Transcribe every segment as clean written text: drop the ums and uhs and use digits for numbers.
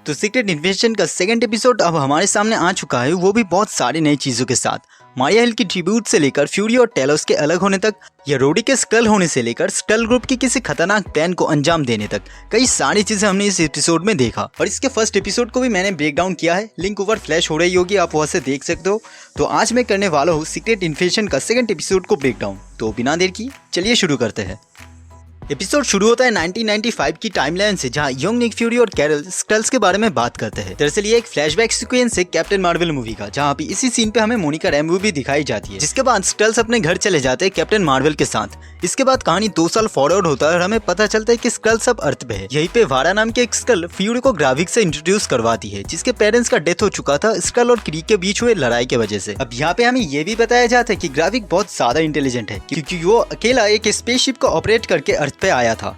तो secret invasion का second episode अब हमारे सामने आ चुका है, वो भी बहुत सारी नई चीजों के साथ। मारिया हिल की ट्रिब्यूट से लेकर फ्यूरी और टेलोस के अलग होने तक, या रोडी के स्कल होने से लेकर स्कल ग्रुप की किसी खतरनाक प्लान को अंजाम देने तक, कई सारी चीजें हमने इस एपिसोड में देखा। और इसके फर्स्ट एपिसोड को भी मैंने ब्रेक डाउन किया है, लिंक ऊपर फ्लैश हो रही होगी, आप वहां से देख सकते हो। तो आज मैं करने वाला हूँ सीक्रेट इन्वेजन का सेकंड एपिसोड को ब्रेक डाउन। तो बिना देर की चलिए शुरू करते हैं। एपिसोड शुरू होता है 1995 की टाइमलाइन से, जहां यंग निक फ्यूरी और कैरल स्कल्स के बारे में बात करते हैं। दरअसल ये एक फ्लैशबैक सीक्वेंस है कैप्टन मार्वल मूवी का, जहां पे इसी सीन पे हमें मोनिका रैम्बो भी दिखाई जाती है। जिसके बाद स्कल्स अपने घर चले जाते हैं कैप्टन मार्वल के साथ। इसके बाद कहानी 2 साल फॉरवर्ड होता है और हमें पता चलता है कि स्कल्स अब अर्थ पे है। यहीं पे वारा नाम के एक स्कल फ्यूरी को ग्राविक से इंट्रोड्यूस करवाती है, जिसके पेरेंट्स का डेथ हो चुका था स्कल और क्रीक के बीच हुए लड़ाई के वजह से। अब यहाँ पे हमें ये भी बताया जाता है कि ग्राविक बहुत ज्यादा इंटेलिजेंट है, क्योंकि वो अकेला एक स्पेसशिप को ऑपरेट करके अर्थ पे आया था।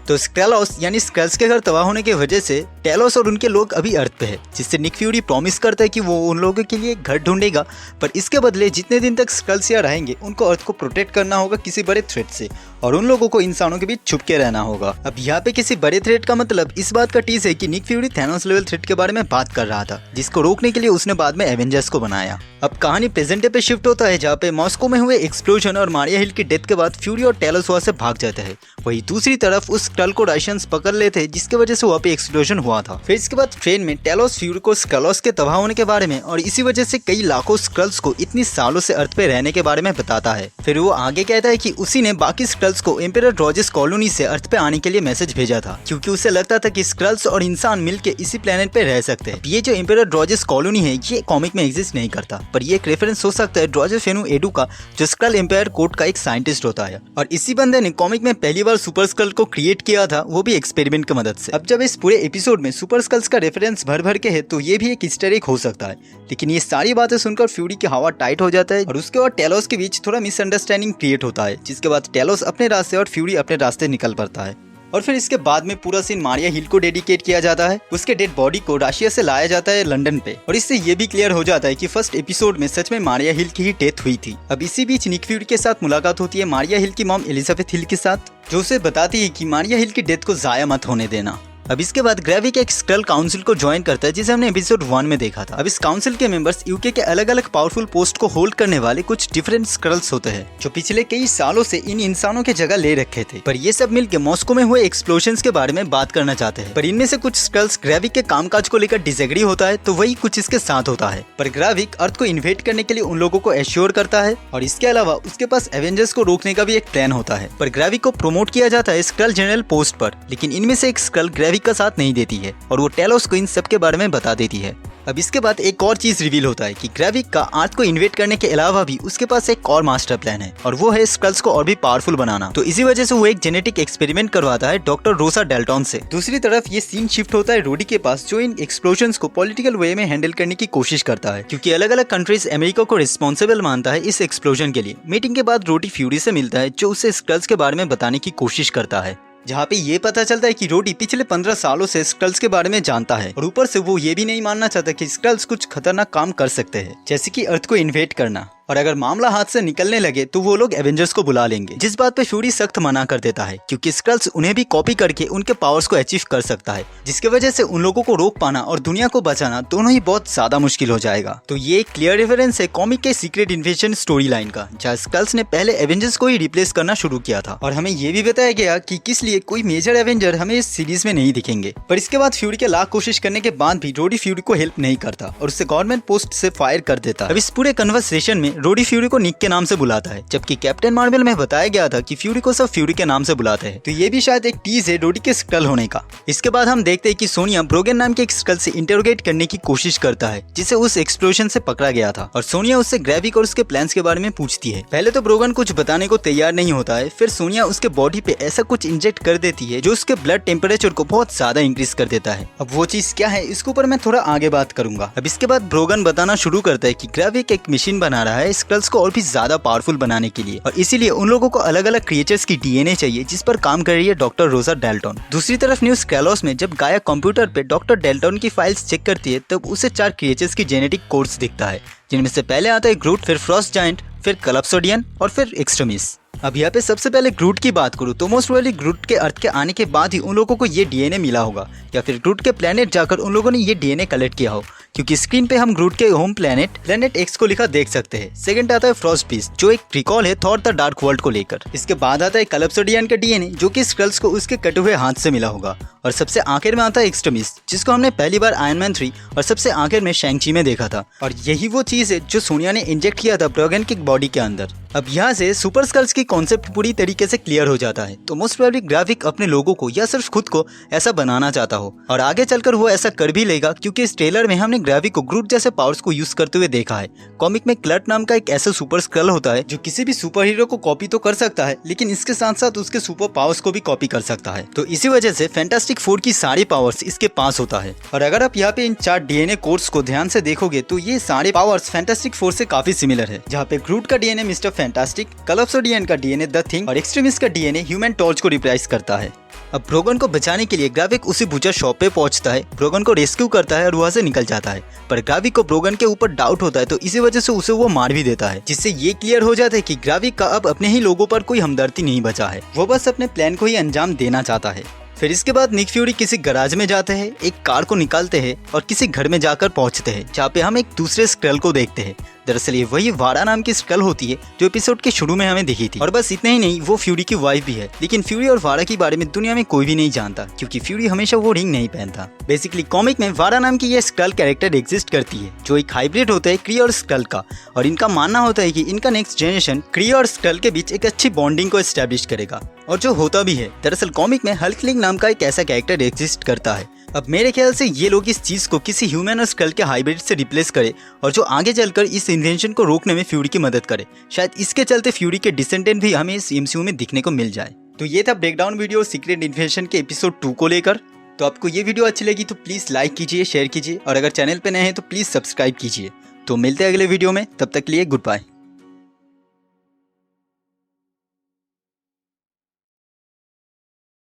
तो स्कैलोस यानी स्कल्स के घर तबाह होने की वजह से टेलोस और उनके लोग अभी अर्थ पे है, जिससे निक फ्यूरी प्रॉमिस करता है कि वो उन लोगों के लिए घर ढूंढेगा, पर इसके बदले जितने दिन तक स्कल्स यहाँ रहेंगे उनको अर्थ को प्रोटेक्ट करना होगा किसी बड़े थ्रेट से, और उन लोगों को इंसानों के बीच छुप के रहना होगा। अब यहाँ पे किसी बड़े थ्रेट का मतलब इस बात का टीज है कि Nick Fury Thanos level threat के बारे में बात कर रहा था, जिसको रोकने के लिए उसने बाद में एवेंजर्स को बनाया। अब कहानी प्रेजेंट डे पे शिफ्ट होता है, जहाँ पे मॉस्को में हुए एक्सप्लोजन और मारिया हिल की डेथ के बाद फ्यूरी और टेलोस वहाँ से भाग जाते हैं। वही दूसरी तरफ उस स्कल को रशियंस पकड़ लेते हैं, जिसकी वजह से वहाँ पे एक्सप्लोजन हुआ था। फिर इसके बाद ट्रेन में टेलोस फ्यूरी को स्कलोस के तबाह होने के बारे में और इसी वजह से कई लाखों स्कल्स को इतनी सालों से अर्थ पे रहने के बारे में बताता है। फिर वो आगे कहता है कि उसी ने बाकी स्कल्स को एम्परर रॉजर्स कॉलोनी से अर्थ पे आने के लिए मैसेज भेजा था, क्योंकि उसे लगता था कि स्कल्स और इंसान मिलके इसी प्लेनेट पे रह सकते हैं। ये जो एम्परर रॉजर्स कॉलोनी है ये कॉमिक में एग्जिस्ट नहीं करता, पर ये एक रेफरेंस हो सकता है रॉजर फेनु एडू का, जो स्कल एम्पायर कोर्ट का एक साइंटिस्ट होता है। और इसी बंदे ने कॉमिक में पहली बार सुपर स्कल को क्रिएट किया था, वो भी एक्सपेरिमेंट की मदद से। अब जब इस पूरे एपिसोड में सुपर स्कल्स का रेफरेंस भर भर के है, तो ये भी एक ईस्टर एग हो सकता है। लेकिन ये सारी बातें सुनकर फ्यूरी की हवा टाइट हो जाता है और उसके बाद टेलोस के बीच थोड़ा मिसअंडरस्टैंडिंग क्रिएट होता है, जिसके बाद टेलोस अपने रास्ते और फ्यूरी अपने रास्ते निकल पड़ता है। और फिर इसके बाद में पूरा सीन मारिया हिल को डेडिकेट किया जाता है। उसके डेड बॉडी को रशिया से लाया जाता है लंदन पे, और इससे ये भी क्लियर हो जाता है कि फर्स्ट एपिसोड में सच में मारिया हिल की ही डेथ हुई थी। अब इसी बीच निक फ्यूरी के साथ मुलाकात होती है मारिया हिल की मॉम एलिजाबेथ हिल के साथ, जो उसे बताती है कि मारिया हिल की डेथ को जाया मत होने देना। अब इसके बाद ग्रेविक एक स्कल काउंसिल को ज्वाइन करता है, जिसे हमने एपिसोड 1 में देखा था। अब इस काउंसिल के मेंबर्स यूके के अलग अलग पावरफुल पोस्ट को होल्ड करने वाले कुछ डिफरेंट स्कल्स होते हैं, जो पिछले कई सालों से इन इंसानों के जगह ले रखे थे। पर ये सब मिलकर मॉस्को में हुए एक्सप्लोजन्स के बारे में बात करना चाहते हैं। पर इनमें से कुछ स्कल्स ग्रेविक के कामकाज को लेकर डिसएग्री होता है, तो वही कुछ इसके साथ होता है। पर ग्रेविक अर्थ को इन्वेट करने के लिए उन लोगों को एश्योर करता है, और इसके अलावा उसके पास एवेंजर्स को रोकने का भी एक प्लान होता है। पर ग्रेविक को प्रमोट किया जाता है स्कल जनरल पोस्ट पर, लेकिन इनमें से एक स्कल ग्रेविक का साथ नहीं देती है, और वो टेलोस को इन सब के बारे में बता देती है। अब इसके बाद एक और चीज रिवील होता है कि ग्रेविक का अर्थ को इन्वेट करने के अलावा भी उसके पास एक और मास्टर प्लान है, और वो है स्कल्स को और भी पावरफुल बनाना। तो इसी वजह से वो एक जेनेटिक एक्सपेरिमेंट करवाता है डॉक्टर रोसा डेल्टन से। दूसरी तरफ ये सीन शिफ्ट होता है रोडी के पास, जो इन एक्सप्लोजन्स को पॉलिटिकल वे में हैंडल करने की कोशिश करता है, क्योंकि अलग अलग कंट्रीज अमेरिका को रिस्पॉन्सिबल मानता है इस एक्सप्लोजन के लिए। मीटिंग के बाद रोडी फ्यूरी से मिलता है, जो उसे स्कल्स के बारे में बताने की कोशिश करता है, जहाँ पे ये पता चलता है कि रोडी पिछले 15 सालों से स्कल्स के बारे में जानता है, और ऊपर से वो ये भी नहीं मानना चाहता कि स्कल्स कुछ खतरनाक काम कर सकते हैं, जैसे कि अर्थ को इन्वेट करना। और अगर मामला हाथ से निकलने लगे तो वो लोग एवेंजर्स को बुला लेंगे, जिस बात पे फ्यूरी सख्त मना कर देता है, क्योंकि स्कल्स उन्हें भी कॉपी करके उनके पावर्स को अचीव कर सकता है, जिसकी वजह से उन लोगों को रोक पाना और दुनिया को बचाना दोनों ही बहुत ज्यादा मुश्किल हो जाएगा। तो ये एक क्लियर रेफरेंस है कॉमिक के सीक्रेट इन्वेजन स्टोरी लाइन का, जहाँ स्कल्स ने पहले एवेंजर्स को ही रिप्लेस करना शुरू किया था। और हमें ये भी बताया गया कि किस लिए कोई मेजर एवेंजर हमें इस सीरीज में नहीं दिखेंगे। पर इसके बाद फ्यूरी के लाख कोशिश करने के बाद भी रोडी फ्यूरी को हेल्प नहीं करता और उसे गवर्नमेंट पोस्ट से फायर कर देता है। अब इस पूरे कन्वर्सेशन में रोडी फ्यूरी को के नाम से बुलाता है, जबकि कैप्टन मार्वल में बताया गया था कि फ्यूरी को सब फ्यूरी के नाम से बुलाते हैं। तो ये भी शायद एक टीज है रोडी के स्कल होने का। इसके बाद हम देखते हैं कि सोनिया ब्रोगन नाम के एक स्कल से इंटरोगेट करने की कोशिश करता है, जिसे उस एक्सप्लोजन से पकड़ा गया था, और सोनिया उससे ग्रेविक और उसके प्लान्स के बारे में पूछती है। पहले तो ब्रोगन कुछ बताने को तैयार नहीं होता है, फिर सोनिया उसके बॉडी पे ऐसा कुछ इंजेक्ट कर देती है जो उसके ब्लड टेम्परेचर को बहुत ज्यादा इंक्रीज कर देता है। अब वो चीज क्या है इसके ऊपर मैं थोड़ा आगे बात करूंगा। अब इसके बाद ब्रोगन बताना शुरू करता है कि ग्रेविक एक मशीन बना रहा है स्कल्स को और भी ज्यादा पावरफुल बनाने के लिए, और इसीलिए उन लोगों को अलग अलग क्रिएचर्स की डीएनए चाहिए, जिस पर काम कर रही है डॉक्टर रोसा डेल्टन। दूसरी तरफ न्यू स्कैलोस में जब गाया कंप्यूटर पे डॉक्टर डेल्टन की फाइल्स चेक करती है, तब उसे 4 क्रिएचर्स की जेनेटिक कोड्स दिखता है, जिनमें से पहले आता है ग्रूट, फिर फ्रॉस्ट जायंट, फिर कलप्सोडियन और फिर एक्सट्रीमिस। अब यहाँ पे सबसे पहले ग्रूट की बात करूँ तो मोस्ट प्रोबेबली ग्रूट के अर्थ के आने के बाद ही उन लोगों को ये डीएनए मिला होगा, या फिर ग्रूट के प्लेनेट जाकर उन लोगों ने ये डीएनए कलेक्ट किया हो, क्योंकि स्क्रीन पे हम ग्रूट के होम प्लेनेट एक्स को लिखा देख सकते हैं। सेकंड आता है फ्रॉस्ट बीस्ट, जो एक रिकॉल है थॉर द डार्क वर्ल्ड को लेकर। इसके बाद आता है कलप्सोडियन का डीएनए, जो कि स्क्रल्स को उसके कटे हुए हाथ से मिला होगा। और सबसे आखिर में आता है एक्सट्रीमिस्ट, जिसको हमने पहली बार आयरन मैन 3 और सबसे आखिर में शैंग-ची में देखा था। और यही वो चीज है जो सोनिया ने इंजेक्ट किया था ब्रोगन की बॉडी के अंदर। अब यहाँ से सुपर स्कल्स की कॉन्सेप्ट पूरी तरीके से क्लियर हो जाता है। तो मोस्ट प्रोबेबली ग्राफिक अपने लोगों को या सिर्फ खुद को ऐसा बनाना चाहता हो, और आगे चलकर वो ऐसा कर भी लेगा, क्योंकि इस ट्रेलर में हमने ग्राफिक को ग्रूट जैसे पावर्स को यूज करते हुए देखा है। कॉमिक में क्लर्ट नाम का एक ऐसा सुपर स्कल होता है जो किसी भी सुपर हीरो को कॉपी तो कर सकता है, लेकिन इसके साथ साथ उसके सुपर पावर्स को भी कॉपी कर सकता है। तो इसी वजह से फैंटास्टिक फोर की सारी पावर्स इसके पास होता है। और अगर आप यहाँ पे इन 4 डीएनए कोड्स को ध्यान से देखोगे तो ये सारे पावर्स फैंटास्टिक फोर से काफी सिमिलर है, जहाँ पे ग्रूट का डीएनए मिस्टर फैंटास्टिक, कलप्सोडियन का डीएनए द थिंग और एक्सट्रीमिस्ट का डीएनए ह्यूमन टॉर्च को रिप्लेस करता है। अब ब्रोगन को बचाने के लिए ग्राविक उसी बुचर शॉप पे पहुंचता है, ब्रोगन को रेस्क्यू करता है और वहां से निकल जाता है। पर ग्राविक को ब्रोगन के ऊपर डाउट होता है, तो इसी वजह से उसे वो मार भी देता है, जिससे ये क्लियर हो जाता है कि ग्राविक का अब अपने ही लोगों पर कोई हमदर्दी नहीं बचा है, वो बस अपने प्लान को ही अंजाम देना चाहता है। फिर इसके बाद निक फ्यूरी किसी गराज में जाते हैं, एक कार को निकालते हैं और किसी घर में जाकर पहुंचते हैं, जहाँ पे हम एक दूसरे स्क्रल को देखते हैं। दरअसल ये वही वारा नाम की स्क्रल होती है जो एपिसोड के शुरू में हमें दिखी थी। और बस इतना ही नहीं, वो फ्यूरी की वाइफ भी है। लेकिन फ्यूरी और वारा के बारे में दुनिया में कोई भी नहीं जानता, क्योंकि फ्यूरी हमेशा वो रिंग नहीं पहनता। बेसिकली कॉमिक में वारा नाम की ये स्क्रल कैरेक्टर एग्जिस्ट करती है, जो एक हाइब्रिड होता है क्री और स्क्रल का, और इनका मानना होता है कि इनका नेक्स्ट जनरेशन क्री और स्क्रल के बीच एक अच्छी बॉन्डिंग को एस्टेब्लिश करेगा, और जो होता भी है। दरअसल कॉमिक में हल्कलिंग नाम का एक ऐसा कैरेक्टर एग्जिस्ट करता है। अब मेरे ख्याल से ये लोग इस चीज को किसी ह्यूमन और स्क्रल के हाइब्रिड से रिप्लेस करे, और जो आगे चलकर इस इन्वेंशन को रोकने में फ्यूरी की मदद करे। शायद इसके चलते फ्यूरी के डिसेंडेंट भी हमें इस एमसीयू में दिखने को मिल जाए। तो ये था ब्रेकडाउन वीडियो सीक्रेट इन्वेंशन के एपिसोड 2 को लेकर। तो आपको ये वीडियो अच्छी लगी तो प्लीज लाइक कीजिए, शेयर कीजिए, और अगर चैनल पे नए हैं तो प्लीज सब्सक्राइब कीजिए। तो मिलते हैं अगले वीडियो में, तब तक के लिए गुड बाय।